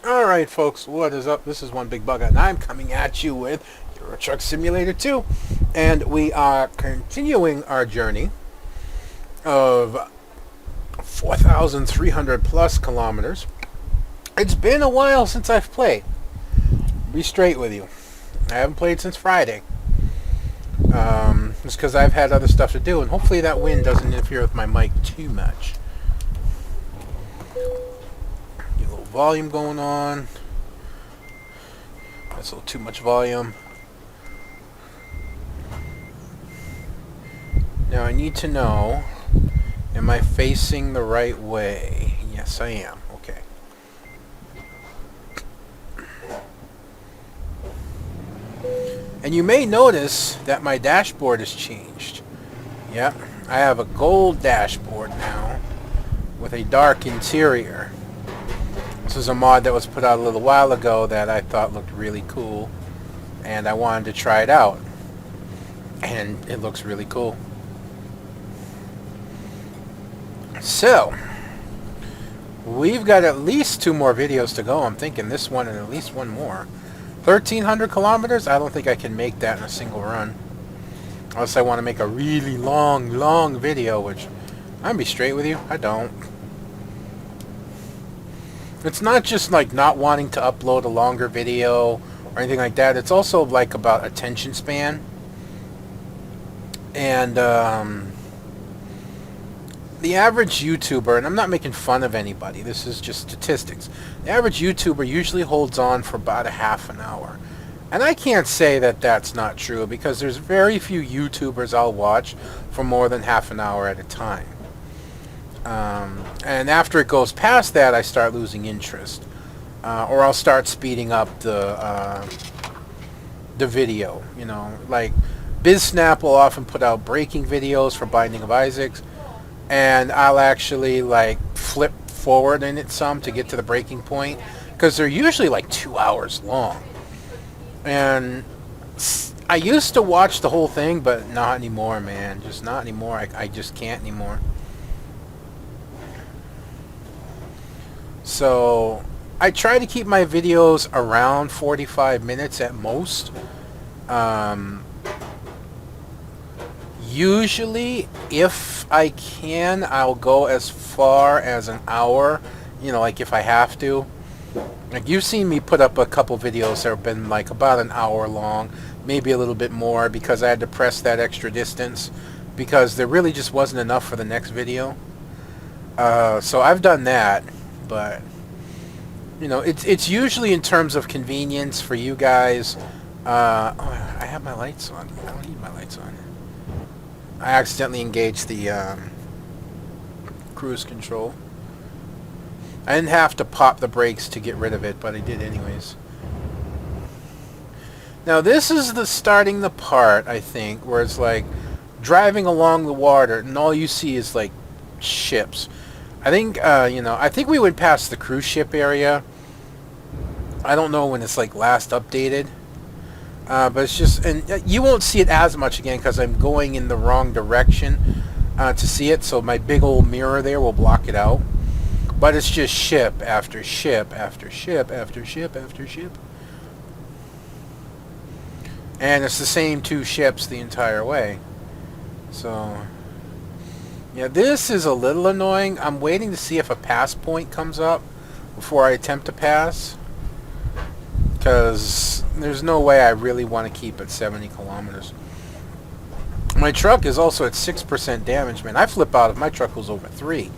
Alright folks, what is up? This is One Big Bug and I'm coming at you with Euro Truck Simulator 2. And we are continuing our journey of 4,300 plus kilometers. It's been a while since I've played. Be straight with you. I haven't played since Friday. Just because I've had other stuff to do, and hopefully that wind doesn't interfere with my mic too much. Volume going on. That's a little too much volume. Now I need to know, am I facing the right way? Yes, I am. Okay. And you may notice that my dashboard has changed. Yep, I have a gold dashboard now with a dark interior. This is a mod that was put out a little while ago that I thought looked really cool, and I wanted to try it out, and it looks really cool. So we've got at least 2 more videos to go. I'm thinking this one and at least one more. 1,300 kilometers? I don't think I can make that in a single run, unless I want to make a really long video, which I'll be straight with you, I don't. It's not just like not wanting to upload a longer video or anything like that. It's also like about attention span. And the average YouTuber, and I'm not making fun of anybody, this is just statistics. The average YouTuber usually holds on for about a half an hour. And I can't say that that's not true, because there's very few YouTubers I'll watch for more than half an hour at a time. And after it goes past that, I start losing interest, or I'll start speeding up the video. You know, like BizSnap will often put out braking videos for Binding of Isaacs, and I'll actually like flip forward in it some to get to the breaking point, because they're usually like 2 hours long. And I used to watch the whole thing, but not anymore, man. Just not anymore. I just can't anymore. So I try to keep my videos around 45 minutes at most. Usually, if I can, I'll go as far as an hour, you know, like if I have to. Like you've seen me put up a couple videos that have been like about an hour long, maybe a little bit more, because I had to press that extra distance because there really just wasn't enough for the next video. So I've done that. But you know, it's usually in terms of convenience for you guys. Oh, I have my lights on. I don't need my lights on. I accidentally engaged the cruise control. I didn't have to pop the brakes to get rid of it, but I did anyways. Now this is starting the part, I think, where it's like driving along the water and all you see is like ships. I think, you know, I think we went past the cruise ship area. I don't know when it's like last updated. But it's just, and you won't see it as much again because I'm going in the wrong direction to see it. So my big old mirror there will block it out. But it's just ship after ship after ship after ship after ship. And it's the same 2 ships the entire way. So yeah, this is a little annoying. I'm waiting to see if a pass point comes up before I attempt to pass, because there's no way I really want to keep at 70 kilometers. My truck is also at 6% damage, man. I flip out if my truck goes over 3,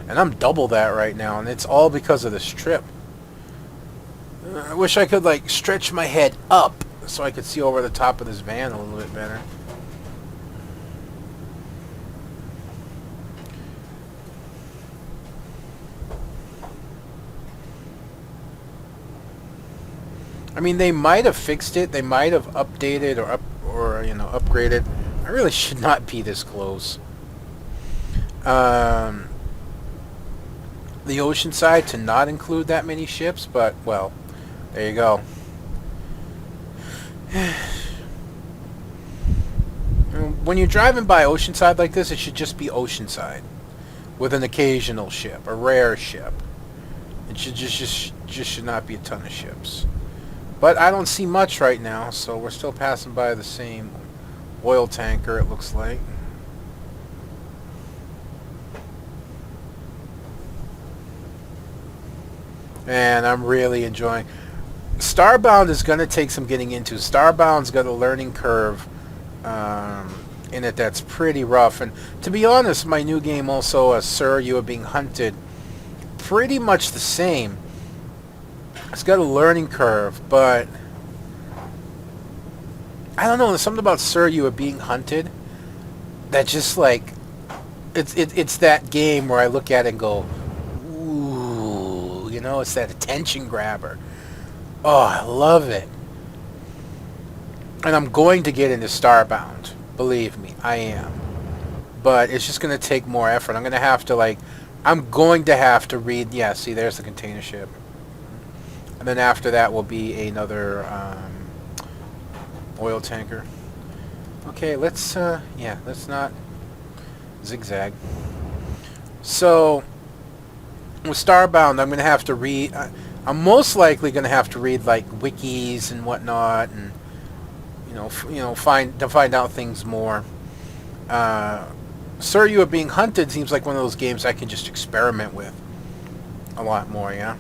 and I'm double that right now, and it's all because of this trip. I wish I could like stretch my head up so I could see over the top of this van a little bit better. I mean, they might have fixed it. They might have updated or you know, upgraded. I really should not be this close. The ocean side to not include that many ships, but well, there you go. When you're driving by Oceanside like this, it should just be Oceanside with an occasional ship, a rare ship. It just should not be a ton of ships. But I don't see much right now, so we're still passing by the same oil tanker, it looks like. And I'm really enjoying. Starbound is going to take some getting into. Starbound's got a learning curve in it that's pretty rough. And to be honest, my new game also, Sir, You Are Being Hunted, pretty much the same. It's got a learning curve, but I don't know. There's something about Sir, You Are Being Hunted that just like it's that game where I look at it and go, ooh, you know, it's that attention grabber. Oh, I love it. And I'm going to get into Starbound. Believe me, I am. But it's just going to take more effort. I'm going to have to read. Yeah, see, there's the container ship. And then after that will be another oil tanker. Okay, let's not zigzag. So, with Starbound, I'm going to have to read. I'm most likely going to have to read like wikis and whatnot, and find out things more. Sir, You Are Being Hunted seems like one of those games I can just experiment with a lot more. Yeah.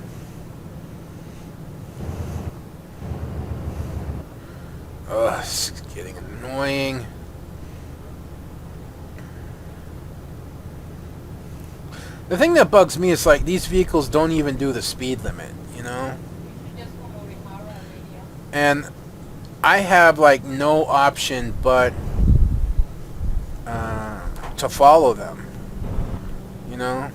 Ugh, it's getting annoying. The thing that bugs me is like these vehicles don't even do the speed limit, you know? And I have like no option but to follow them, you know?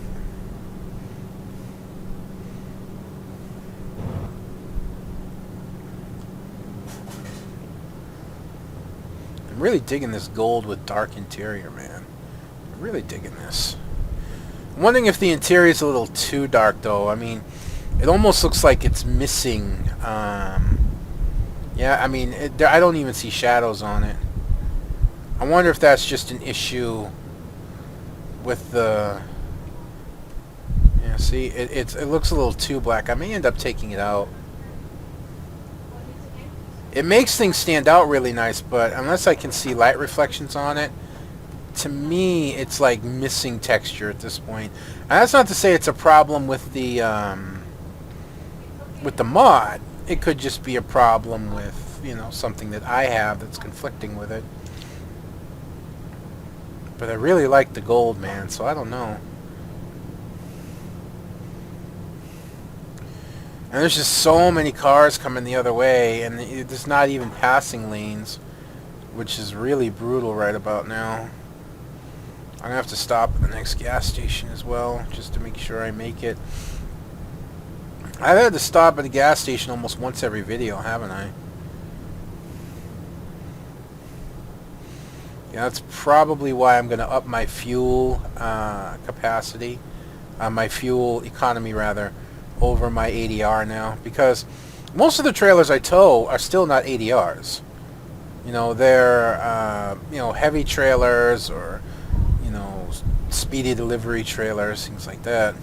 I'm really digging this gold with dark interior, man. I'm really digging this. I'm wondering if the interior is a little too dark, though. I mean, it almost looks like it's missing. Yeah, I mean, I don't even see shadows on it. I wonder if that's just an issue with the... Yeah, see, it looks a little too black. I may end up taking it out. It makes things stand out really nice, but unless I can see light reflections on it, to me, it's like missing texture at this point. And that's not to say it's a problem with the mod. It could just be a problem with, something that I have that's conflicting with it. But I really like the gold, man, so I don't know. And there's just so many cars coming the other way, and there's not even passing lanes, which is really brutal right about now. I'm going to have to stop at the next gas station as well, just to make sure I make it. I've had to stop at a gas station almost once every video, haven't I? Yeah, that's probably why I'm going to up my fuel capacity, my fuel economy rather, over my ADR now, because most of the trailers I tow are still not ADRs. They're heavy trailers or speedy delivery trailers, things like that.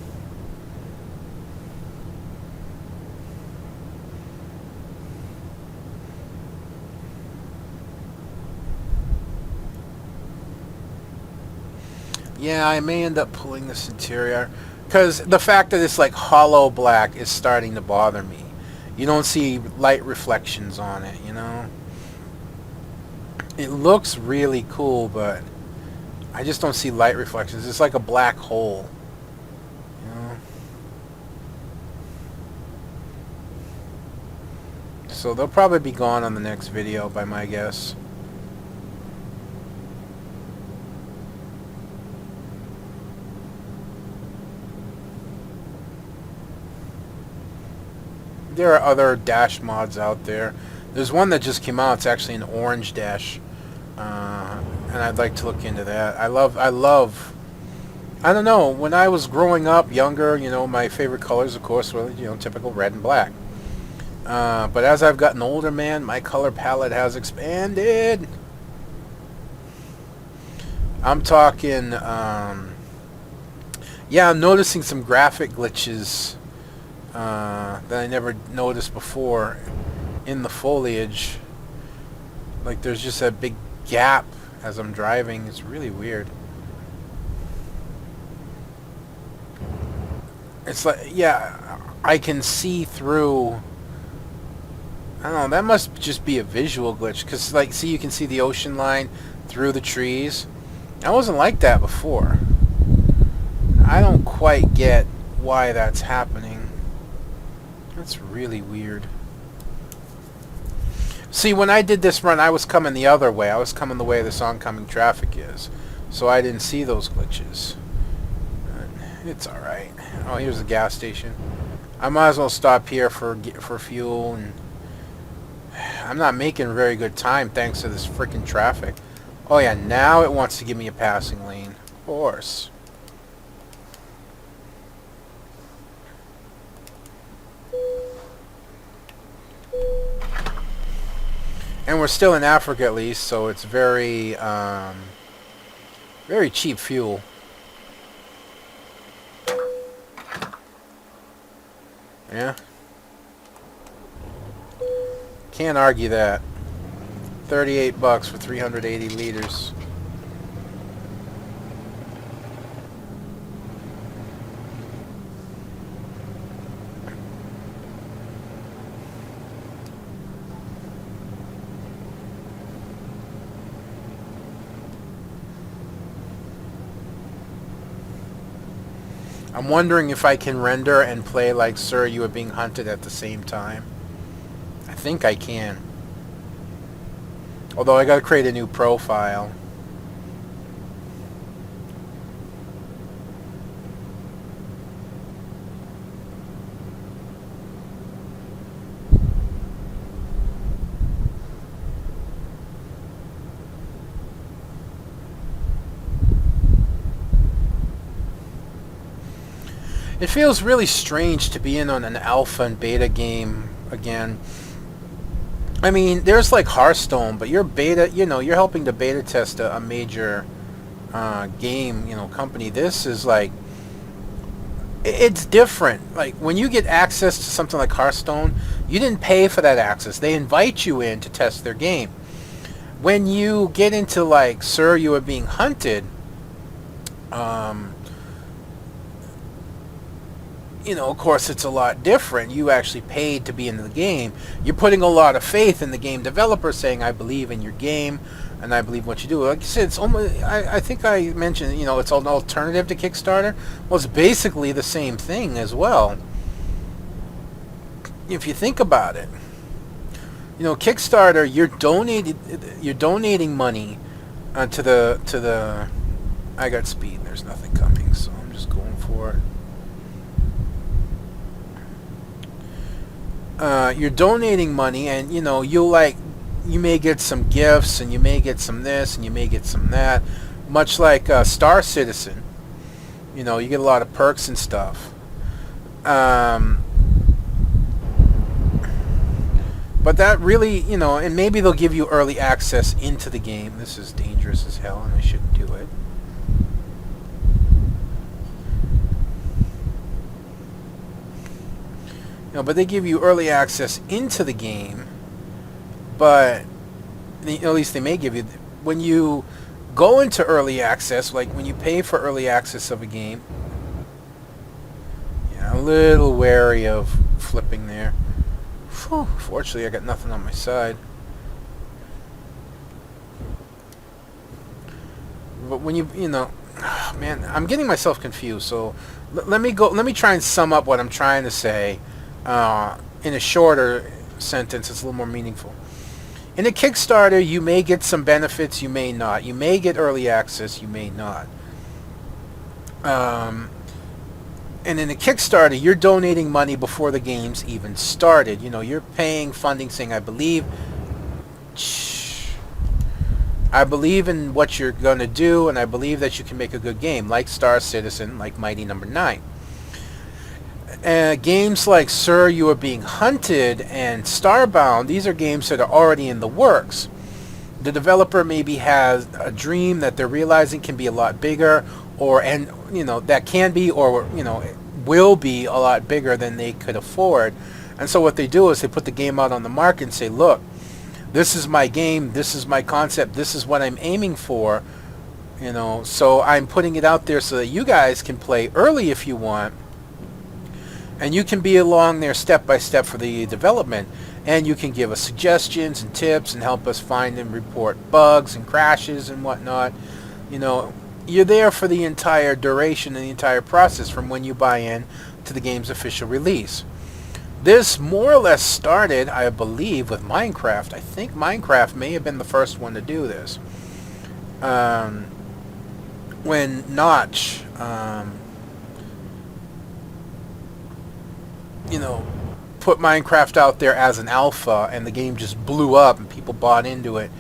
Yeah, I may end up pulling this interior because the fact that it's like hollow black is starting to bother me. You don't see light reflections on it, It looks really cool, but I just don't see light reflections. It's like a black hole. So they'll probably be gone on the next video by my guess. There are other dash mods out there. There's one that just came out. It's actually an orange dash. And I'd like to look into that. I don't know, when I was growing up, younger, my favorite colors, of course, were, typical red and black. But as I've gotten older, man, my color palette has expanded. I'm talking, yeah, I'm noticing some graphic glitches that I never noticed before in the foliage. Like there's just a big gap as I'm driving. It's really weird. It's like, yeah, I can see through. I don't know, that must just be a visual glitch. Because, like, see, you can see the ocean line through the trees. I wasn't like that before. I don't quite get why that's happening. That's really weird. See, when I did this run, I was coming the other way. I was coming the way this oncoming traffic is. So I didn't see those glitches. It's alright. Oh, here's the gas station. I might as well stop here for fuel. And I'm not making very good time thanks to this freaking traffic. Oh yeah, now it wants to give me a passing lane. Of course. And we're still in Africa at least, so it's very, very cheap fuel. Yeah. Can't argue that. $38 for 380 liters. I'm wondering if I can render and play like Sir, You Are Being Hunted at the same time. I think I can. Although I gotta create a new profile. It feels really strange to be in on an alpha and beta game again. I mean, there's like Hearthstone, but you're beta, you're helping to beta test a major game, company. This is like, it's different. Like when you get access to something like Hearthstone, you didn't pay for that access. They invite you in to test their game. When you get into like Sir, You Are Being Hunted, of course it's a lot different. You actually paid to be in the game. You're putting a lot of faith in the game developer, saying, I believe in your game, and I believe what you do. Like you said, it's almost, I think I mentioned, it's an alternative to Kickstarter. Well, it's basically the same thing as well. If you think about it. Kickstarter, you're donating money to the, I got speed, there's nothing coming, so I'm just going for it. You're donating money, and you may get some gifts, and you may get some this, and you may get some that, much like Star Citizen. You get a lot of perks and stuff. But that really, and maybe they'll give you early access into the game. This is dangerous as hell, and I shouldn't do it. But they give you early access into the game, but at least they may give you, when you go into early access, like when you pay for early access of a game, a little wary of flipping there. Whew, fortunately I got nothing on my side. But when man, I'm getting myself confused, so let me try and sum up what I'm trying to say. In a shorter sentence, it's a little more meaningful. In a Kickstarter, you may get some benefits, you may not. You may get early access, you may not. And in a Kickstarter, you're donating money before the game's even started. You're paying funding, saying, I believe in what you're going to do, and I believe that you can make a good game, like Star Citizen, like Mighty Number 9. Games like Sir, You Are Being Hunted and Starbound, these are games that are already in the works. The developer maybe has a dream that they're realizing can be a lot bigger, that can be, or will be a lot bigger than they could afford. And so what they do is they put the game out on the market and say, look, this is my game, this is my concept, this is what I'm aiming for, you know, so I'm putting it out there so that you guys can play early if you want, and you can be along there step by step for the development, and you can give us suggestions and tips and help us find and report bugs and crashes and whatnot. You know, you're there for the entire duration and the entire process from when you buy in to the game's official release. This more or less started, I believe, with Minecraft. I think Minecraft may have been the first one to do this. When Notch, you know, put Minecraft out there as an alpha, and the game just blew up and people bought into it,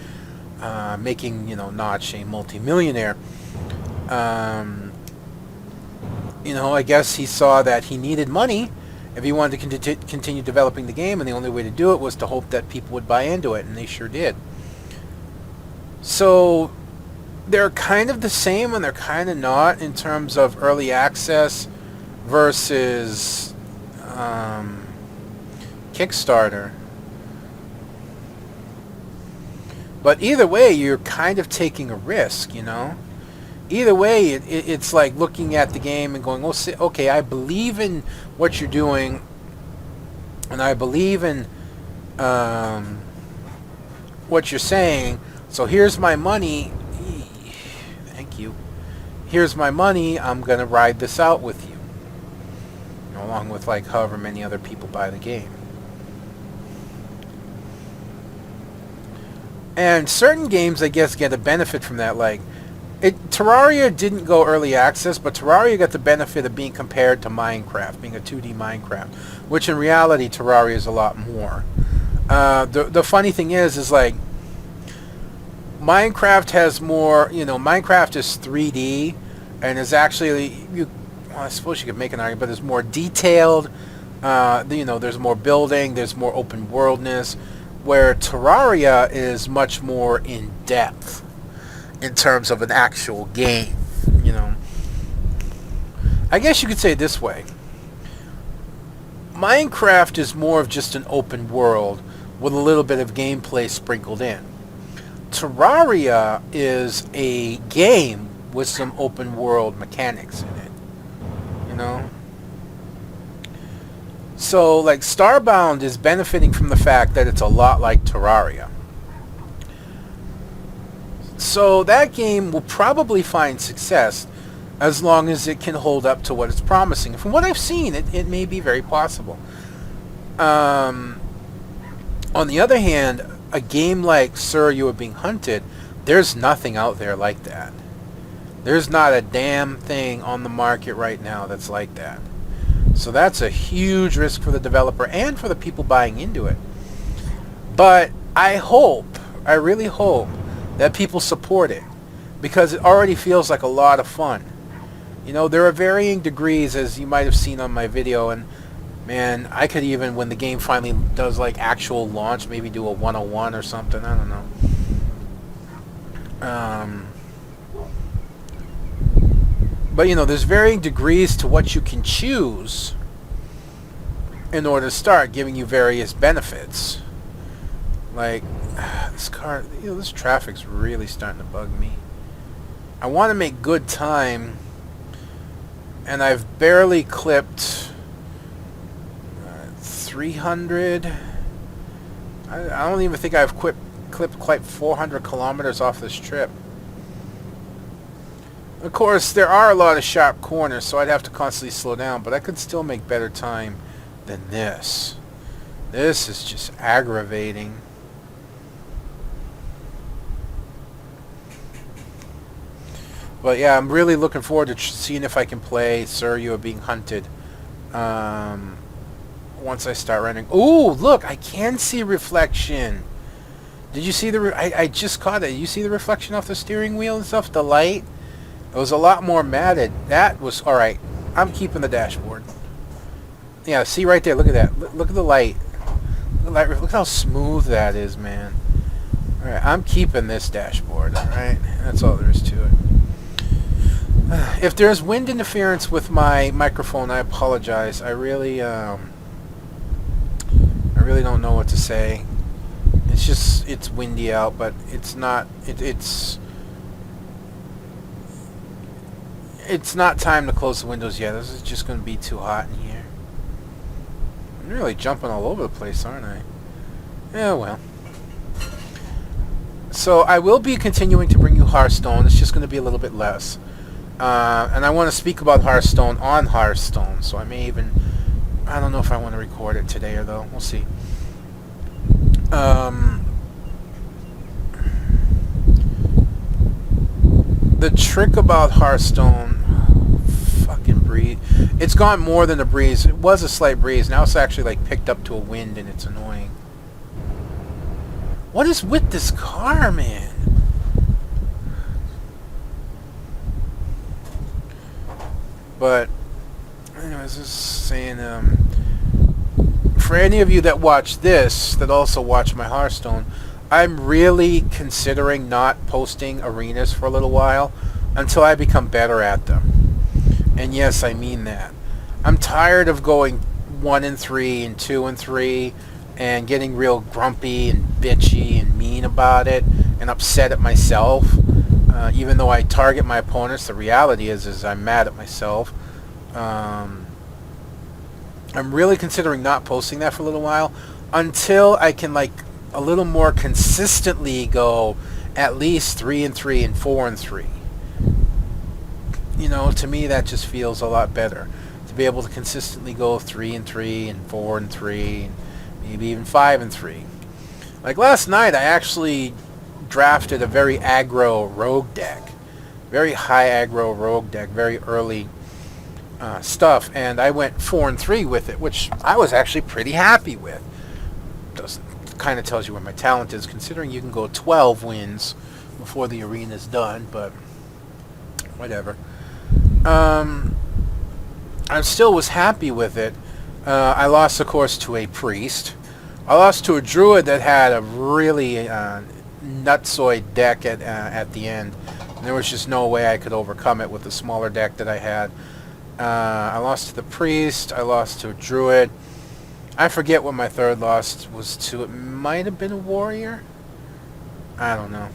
making, you know, Notch a multi-millionaire. You know, I guess he saw that he needed money if he wanted to continue developing the game, and the only way to do it was to hope that people would buy into it, and they sure did. So they're kind of the same and they're kind of not in terms of early access versus Kickstarter. But either way, you're kind of taking a risk, you know. Either way, it's like looking at the game and going, oh, okay, I believe in what you're doing, and I believe in what you're saying, so here's my money. Thank you. Here's my money. I'm going to ride this out with you, along with like however many other people buy the game. And certain games, I guess, get a benefit from that. Like, Terraria didn't go early access, but Terraria got the benefit of being compared to Minecraft, being a 2D Minecraft, which in reality Terraria is a lot more. The funny thing is like, Minecraft has more, you know, Minecraft is 3D, and is actually, well, I suppose you could make an argument, but it's more detailed, you know, there's more building, there's more open worldness, where Terraria is much more in depth in terms of an actual game, you know. I guess you could say it this way. Minecraft is more of just an open world with a little bit of gameplay sprinkled in. Terraria is a game with some open world mechanics in it, you know. So, like, Starbound is benefiting from the fact that it's a lot like Terraria. So that game will probably find success as long as it can hold up to what it's promising. From what I've seen, it may be very possible. On the other hand, a game like Sir, You Are Being Hunted, there's nothing out there like that. There's not a damn thing on the market right now that's like that. So that's a huge risk for the developer and for the people buying into it. But I really hope that people support it, because it already feels like a lot of fun. You know, there are varying degrees, as you might have seen on my video, and man, I could even, when the game finally does like actual launch, maybe do a 101 or something, I don't know. But you know, there's varying degrees to what you can choose in order to start, giving you various benefits. Like, this car, you know, this traffic's really starting to bug me. I want to make good time, and I've barely clipped 300. I don't even think I've clipped quite 400 kilometers off this trip. Of course, there are a lot of sharp corners, so I'd have to constantly slow down, but I could still make better time than this. This is just aggravating. But yeah, I'm really looking forward to seeing if I can play Sir, You Are Being Hunted once I start running. Ooh, look, I can see reflection. Did you see the... I just caught it. You see the reflection off the steering wheel and stuff? The light? It was a lot more matted. That was... Alright, I'm keeping the dashboard. Yeah, see right there. Look at that. Look at the light. Look how smooth that is, man. Alright, I'm keeping this dashboard, alright? That's all there is to it. If there's wind interference with my microphone, I apologize. I really don't know what to say. It's just, it's windy out, but it's not, it's not time to close the windows yet. This is just going to be too hot in here. I'm really jumping all over the place, aren't I? Yeah, well. So I will be continuing to bring you Hearthstone. It's just going to be a little bit less. And I want to speak about Hearthstone on Hearthstone. So I may even... I don't know if I want to record it today or though. We'll see. The trick about Hearthstone... Fucking breeze. It's gone more than a breeze. It was a slight breeze. Now it's actually like picked up to a wind and it's annoying. What is with this car, man? But, anyways, just saying, for any of you that watch this, that also watch my Hearthstone, I'm really considering not posting arenas for a little while until I become better at them. And yes, I mean that. I'm tired of going 1 and 3 and 2 and 3 and getting real grumpy and bitchy and mean about it and upset at myself. Even though I target my opponents, the reality is I'm mad at myself. I'm really considering not posting that for a little while until I can, like, a little more consistently go at least 3 and 3 and 4 and 3. You know, to me that just feels a lot better. To be able to consistently go 3 and 3 and 4 and 3 and maybe even 5 and 3. Like last night I actually drafted a very aggro rogue deck. Very high aggro rogue deck, very early stuff, and I went 4 and 3 with it, which I was actually pretty happy with. Kind of tells you where my talent is, considering you can go 12 wins before the arena's done, but whatever. I still was happy with it. I lost, of course, to a priest. I lost to a druid that had a really nutsoid deck at the end. And there was just no way I could overcome it with the smaller deck that I had. I lost to the priest. I lost to a druid. I forget what my third loss was to. It might have been a warrior. I don't know.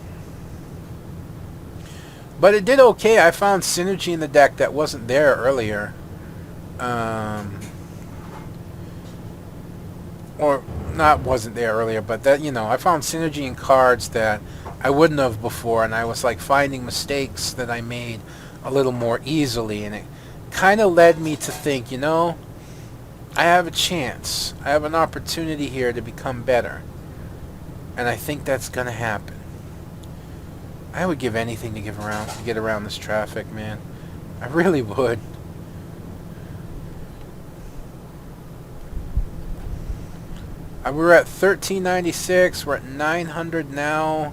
But it did okay. I found synergy in the deck that wasn't there earlier. Or not wasn't there earlier, but that, you know, I found synergy in cards that I wouldn't have before, and I was like finding mistakes that I made a little more easily, and it kind of led me to think, you know, I have a chance. I have an opportunity here to become better. And I think that's going to happen. I would give anything to get around this traffic, man. I really would. We're at 1396. We're at 900 now.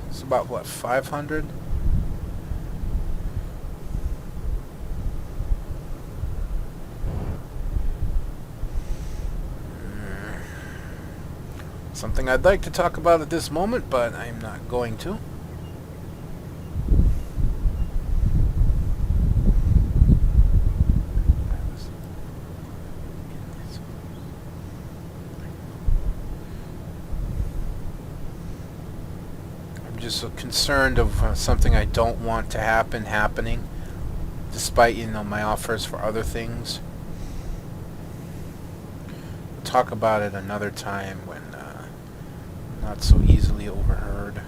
It's about, what, 500? Something I'd like to talk about at this moment, but I'm not going to. I'm just so concerned of something I don't want to happening, despite, you know, my offers for other things. We'll talk about it another time when not so easily overheard.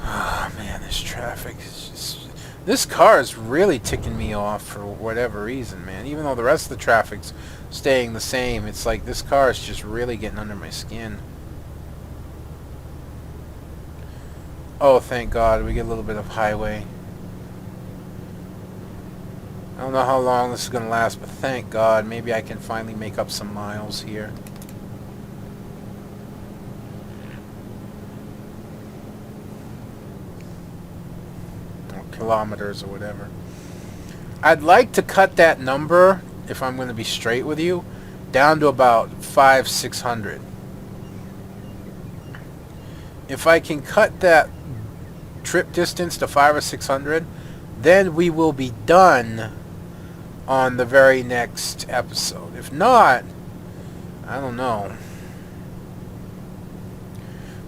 Oh man, this traffic is just... This car is really ticking me off for whatever reason, man. Even though the rest of the traffic's staying the same, it's like this car is just really getting under my skin. Oh, thank God, we get a little bit of highway. don't know how long this is going to last, but thank God, maybe I can finally make up some miles here. Or kilometers or whatever. I'd like to cut that number, if I'm going to be straight with you, down to about 500-600. If I can cut that trip distance to 500 or 600, then we will be done on the very next episode. If not, I don't know.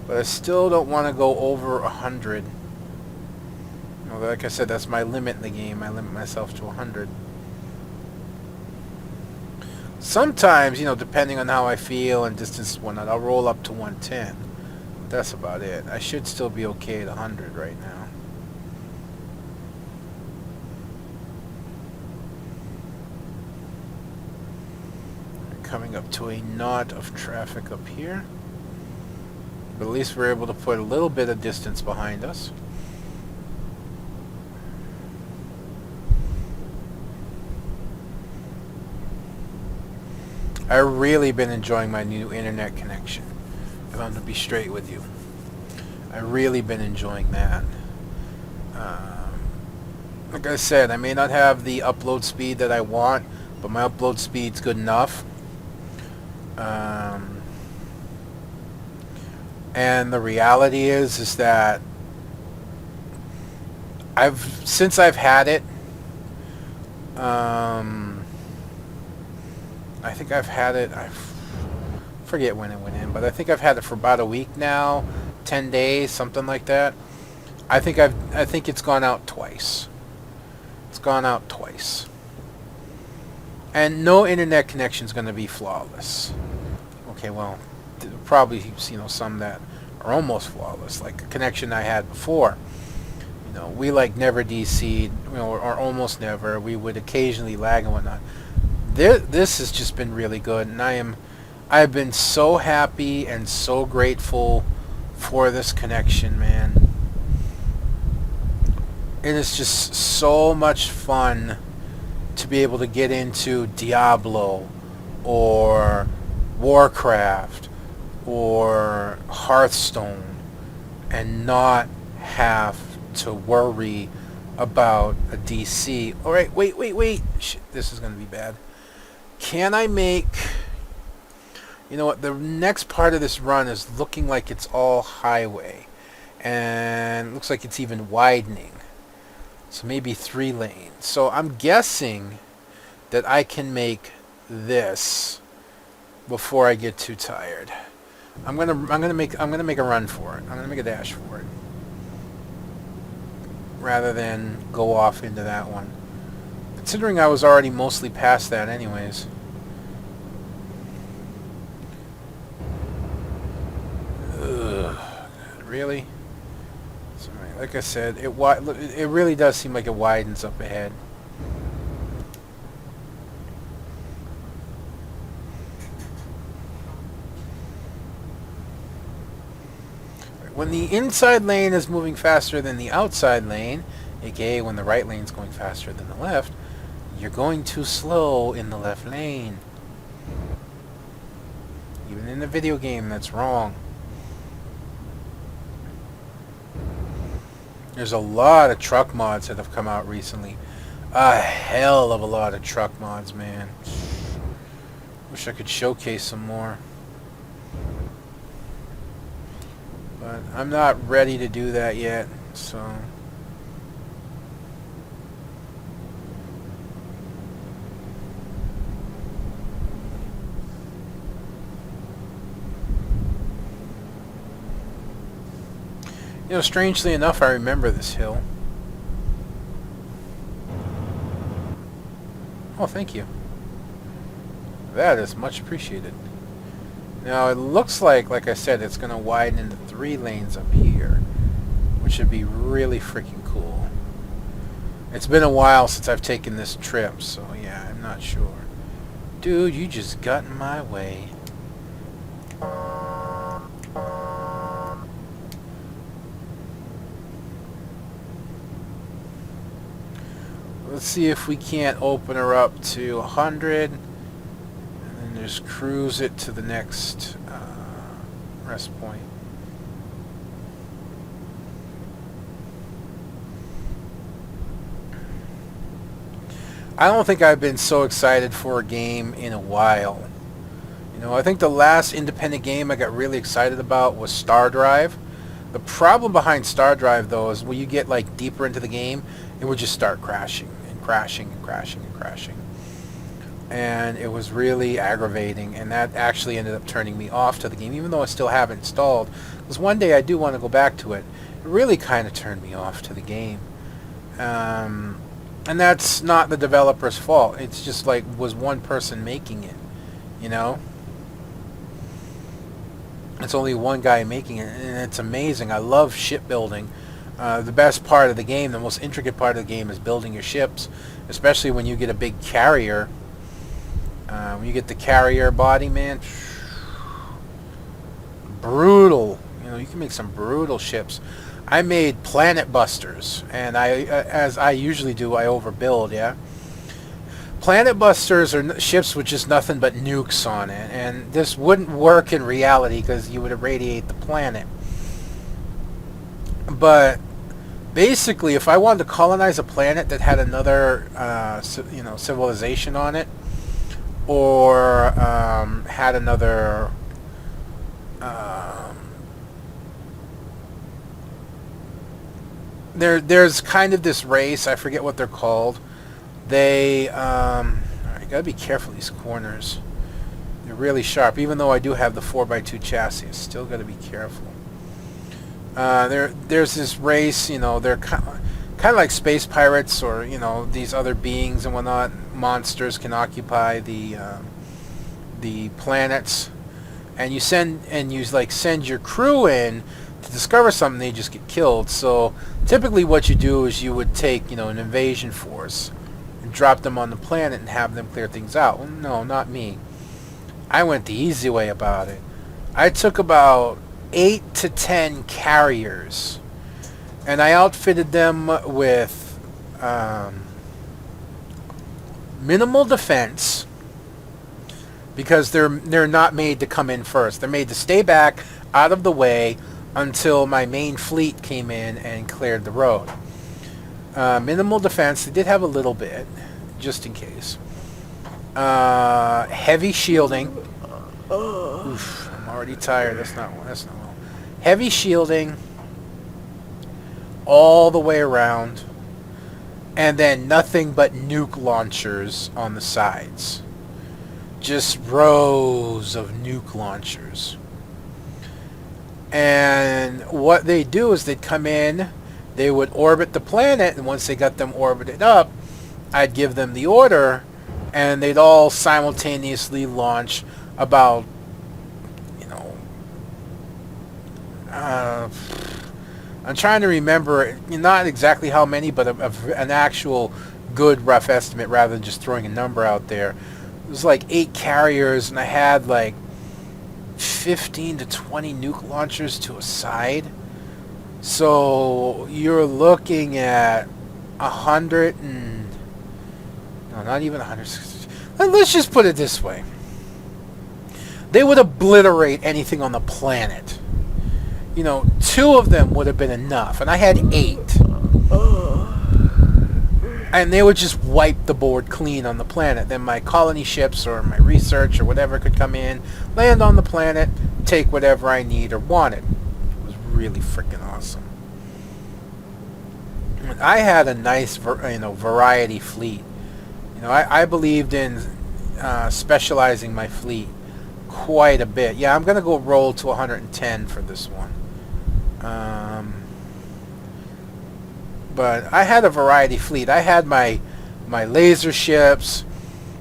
But I still don't want to go over 100. You know, like I said, that's my limit in the game. I limit myself to 100. Sometimes, you know, depending on how I feel and distance and whatnot, I'll roll up to 110. But that's about it. I should still be okay at 100 right now. Coming up to a knot of traffic up here. But at least we're able to put a little bit of distance behind us. I've really been enjoying my new internet connection, if I'm to be straight with you. I've really been enjoying that. Like I said, I may not have the upload speed that I want, but my upload speed's good enough. And the reality is that since I've had it, I think I've had it, I forget when it went in, but I think I've had it for about a week now, 10 days, something like that. I think it's gone out twice. It's gone out twice. And no internet connection is going to be flawless. Okay, well, probably, you know, some that are almost flawless, like a connection I had before. You know, we like never DC'd, you know, or almost never. We would occasionally lag and whatnot. This has just been really good, and I've been so happy and so grateful for this connection, man. It is just so much fun to be able to get into Diablo or Warcraft or Hearthstone and not have to worry about a DC. Alright, wait. Shit, this is going to be bad. Can I make... You know what, the next part of this run is looking like it's all highway. And it looks like it's even widening. So maybe 3 lanes. So I'm guessing that I can make this before I get too tired. I'm gonna make a run for it. I'm gonna make a dash for it, rather than go off into that one. Considering I was already mostly past that anyways. Ugh, really? Sorry, like I said, it really does seem like it widens up ahead. When the inside lane is moving faster than the outside lane, aka when the right lane is going faster than the left, you're going too slow in the left lane. Even in the video game, that's wrong. There's a lot of truck mods that have come out recently. A hell of a lot of truck mods, man. Wish I could showcase some more. But I'm not ready to do that yet, so... You know, strangely enough, I remember this hill. Oh, thank you. That is much appreciated. Now, it looks like I said, it's going to widen into 3 lanes up here, which would be really freaking cool. It's been a while since I've taken this trip, so yeah, I'm not sure. Dude, you just got in my way. let's see if we can't open her up to 100, and then just cruise it to the next rest point. I don't think I've been so excited for a game in a while. You know, I think the last independent game I got really excited about was Star Drive. The problem behind Star Drive, though, is when you get like deeper into the game, it would just start crashing and crashing and crashing and crashing. And it was really aggravating, and that actually ended up turning me off to the game, even though I still have it installed. Because one day I do want to go back to it. It really kind of turned me off to the game. And that's not the developer's fault. It's just like was one person making it, you know? It's only one guy making it, and it's amazing. I love shipbuilding. The best part of the game, the most intricate part of the game is building your ships, especially when you get a big carrier. When you get the carrier body, man, brutal. You know, you can make some brutal ships. I made planet busters, and as I usually do, I overbuild, yeah? Planet busters are ships with just nothing but nukes on it, and this wouldn't work in reality because you would irradiate the planet. But basically, if I wanted to colonize a planet that had another civilization on it, or had another there's kind of this race, I forget what they're called. They you gotta be careful, these corners, they're really sharp. Even though I do have the 4x2 chassis, still gotta be careful. There's this race, you know, they're kind of like space pirates, or you know, these other beings and whatnot. Monsters can occupy the planets, and you send your crew in to discover something. They just get killed. So typically what you do is you would take, you know, an invasion force and drop them on the planet and have them clear things out. Well, no, not me. I went the easy way about it. I took about 8 to 10 carriers, and I outfitted them with minimal defense, because they're not made to come in first. They're made to stay back out of the way until my main fleet came in and cleared the road. Minimal defense. They did have a little bit, just in case. Heavy shielding. Oof, I'm already tired. That's not well. Heavy shielding all the way around, and then nothing but nuke launchers on the sides. Just rows of nuke launchers. And what they do is they'd come in, they would orbit the planet, and once they got them orbited up, I'd give them the order, and they'd all simultaneously launch about, you know, I'm trying to remember, not exactly how many, but an actual good rough estimate rather than just throwing a number out there. It was like 8 carriers, and I had like 15 to 20 nuke launchers to a side. So you're looking at 100 and... no, not even 100. Let's just put it this way. They would obliterate anything on the planet. You know, 2 of them would have been enough, and I had 8. And they would just wipe the board clean on the planet. Then my colony ships or my research or whatever could come in, land on the planet, take whatever I need or wanted. It was really freaking awesome. I had a nice variety fleet. You know, I believed in specializing my fleet quite a bit. Yeah, I'm going to go roll to 110 for this one. But I had a variety fleet. I had my laser ships,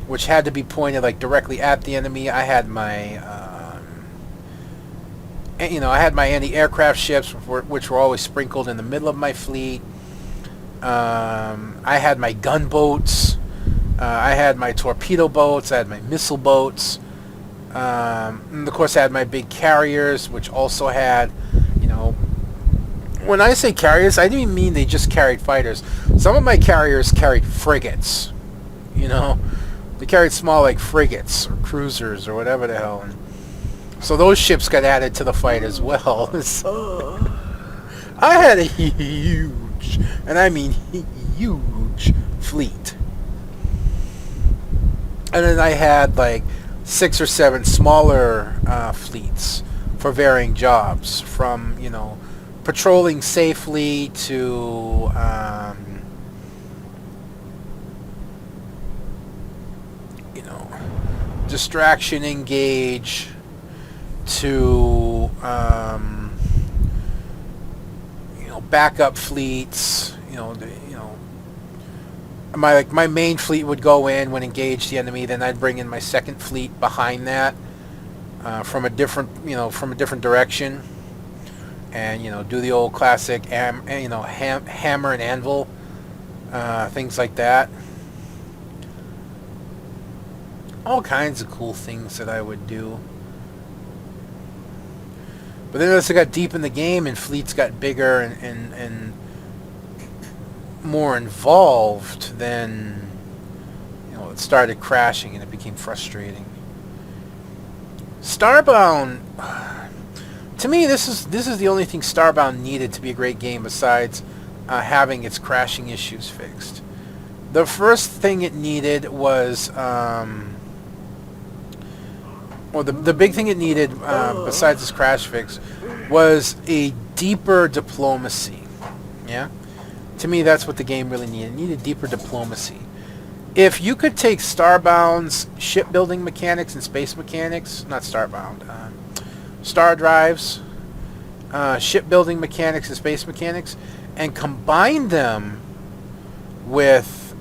which had to be pointed like directly at the enemy. I had my I had my anti-aircraft ships, which were always sprinkled in the middle of my fleet. I had my gunboats. I had my torpedo boats. I had my missile boats. And of course, I had my big carriers, which also had, When I say carriers, I didn't mean they just carried fighters. Some of my carriers carried frigates. You know, they carried small like frigates or cruisers or whatever the hell. And so those ships got added to the fight as well. So I had a huge, and I mean huge, fleet. And then I had like 6 or 7 smaller fleets for varying jobs, from, you know, patrolling safely to you know, distraction engage to you know, backup fleets. You know, my main fleet would go in when engaged the enemy, then I'd bring in my second fleet behind that from a different direction, and, you know, do the old classic hammer and anvil things like that. All kinds of cool things that I would do. But then as I got deep in the game and fleets got bigger and more involved, then, you know, it started crashing and it became frustrating. Starbound, to me, this is the only thing Starbound needed to be a great game besides having its crashing issues fixed. The first thing it needed was, the big thing it needed besides its crash fix was a deeper diplomacy. Yeah? To me, that's what the game really needed. It needed deeper diplomacy. If you could take Starbound's shipbuilding mechanics and space mechanics, not Starbound, Star Drive's shipbuilding mechanics and space mechanics, and combine them with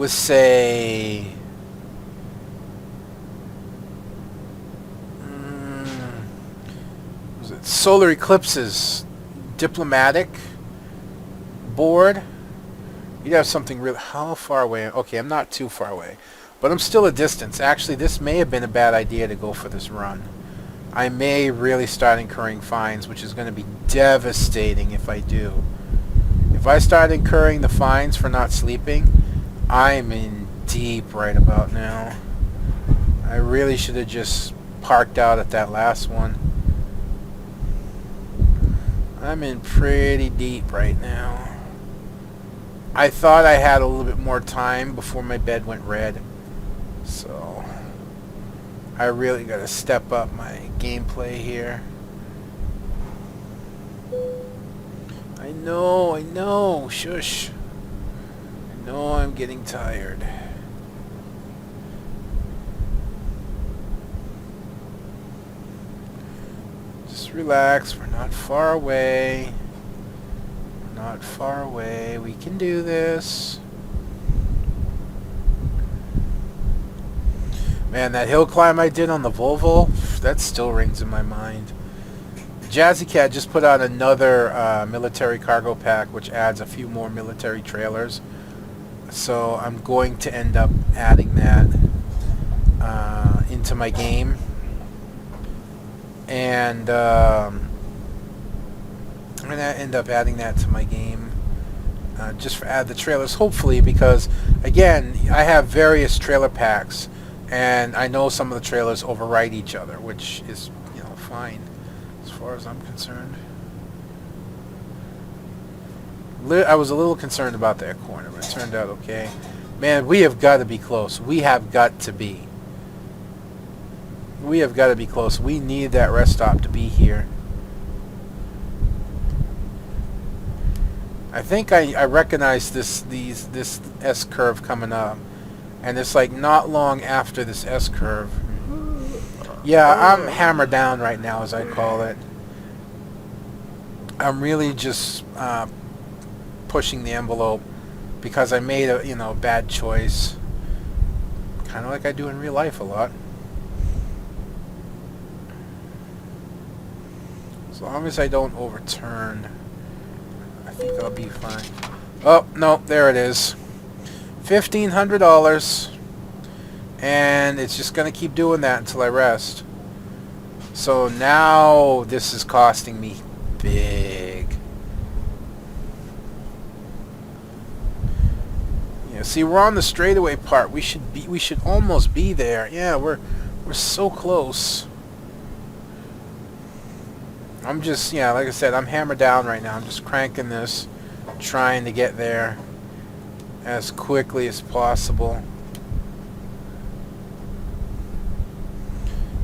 say, was it Solar Eclipse's diplomatic board, you'd have something real. How far away? Okay, I'm not too far away, but I'm still a distance. Actually, this may have been a bad idea to go for this run. I may really start incurring fines, which is going to be devastating if I do. If I start incurring the fines for not sleeping, I'm in deep right about now. I really should have just parked out at that last one. I'm in pretty deep right now. I thought I had a little bit more time before my bed went red. So I really got to step up my gameplay here. I know. Shush. I know I'm getting tired. Just relax. We're not far away. Not far away. We can do this. Man, that hill climb I did on the Volvo, that still rings in my mind. Jazzy Cat just put out another military cargo pack, which adds a few more military trailers. So I'm going to end up adding that into my game. And I'm going to end up adding that to my game. Just for add the trailers, hopefully, because, again, I have various trailer packs. And I know some of the trailers overwrite each other, which is, you know, fine as far as I'm concerned. I was a little concerned about that corner, but it turned out okay. Man, we have got to be close. We have got to be. We have got to be close. We need that rest stop to be here. I think I recognize this S-curve coming up. And it's like not long after this S-curve. Yeah, I'm hammered down right now, as I call it. I'm really just pushing the envelope because I made a bad choice. Kind of like I do in real life a lot. As long as I don't overturn, I think I'll be fine. Oh, no, there it is. $1,500, and it's just going to keep doing that until I rest. So now this is costing me big. Yeah, see, we're on the straightaway part. We should almost be there. Yeah, we're so close. I'm just, yeah, like I said, I'm hammered down right now. I'm just cranking this, trying to get there as quickly as possible.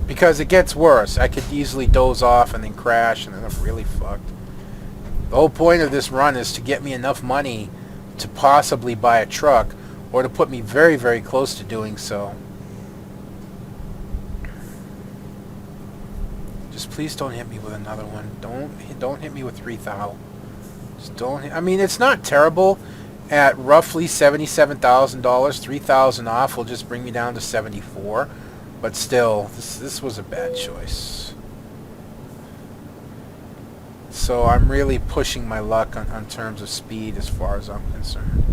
Because it gets worse. I could easily doze off and then crash, and then I'm really fucked. The whole point of this run is to get me enough money to possibly buy a truck, or to put me very, very close to doing so. Just please don't hit me with another one. Don't hit me with 3,000. Just don't hit, I mean, it's not terrible. At roughly $77,000, 3,000 off will just bring me down to 74. But still, this was a bad choice. So I'm really pushing my luck on terms of speed as far as I'm concerned.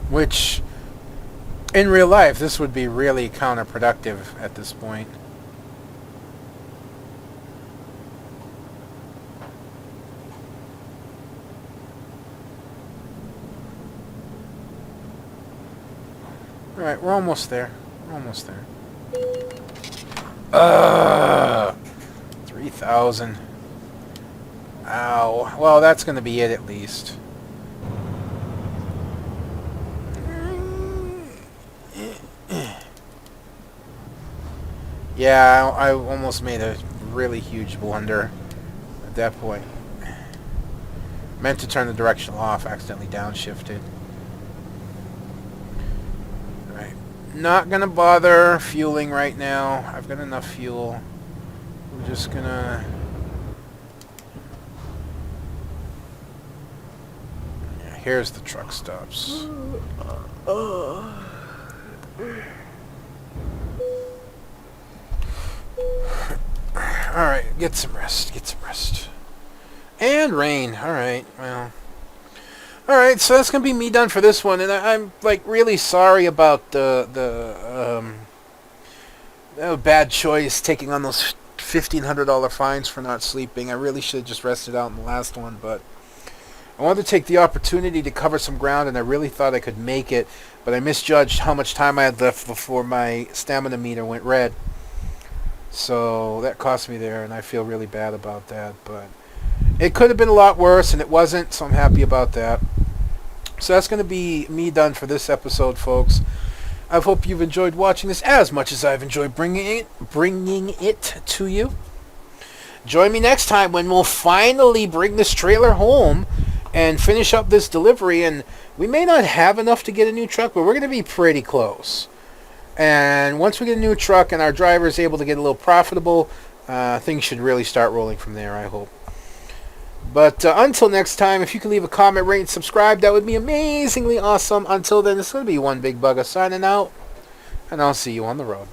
Which, in real life, this would be really counterproductive at this point. Alright, we're almost there. We're almost there. 3,000. Ow. Well, that's going to be it at least. Yeah, I almost made a really huge blunder at that point. Meant to turn the directional off, accidentally downshifted. Alright. Not gonna bother fueling right now. I've got enough fuel. I'm just gonna... Yeah, here's the truck stops. Alright, get some rest. Get some rest. And rain. Alright, well... Alright, so that's going to be me done for this one. And I'm, like, really sorry about the bad choice taking on those $1,500 fines for not sleeping. I really should have just rested out in the last one, but... I wanted to take the opportunity to cover some ground, and I really thought I could make it, but I misjudged how much time I had left before my stamina meter went red. So that cost me there, and I feel really bad about that, but it could have been a lot worse, and it wasn't, so I'm happy about that. So that's going to be me done for this episode, folks. I hope you've enjoyed watching this as much as I've enjoyed bringing it to you. Join me next time when we'll finally bring this trailer home and finish up this delivery, and we may not have enough to get a new truck, but we're going to be pretty close. And once we get a new truck and our driver is able to get a little profitable, things should really start rolling from there, I hope. But until next time, if you could leave a comment, rate, and subscribe, that would be amazingly awesome. Until then, it's going to be One Big Bugger signing out, and I'll see you on the road.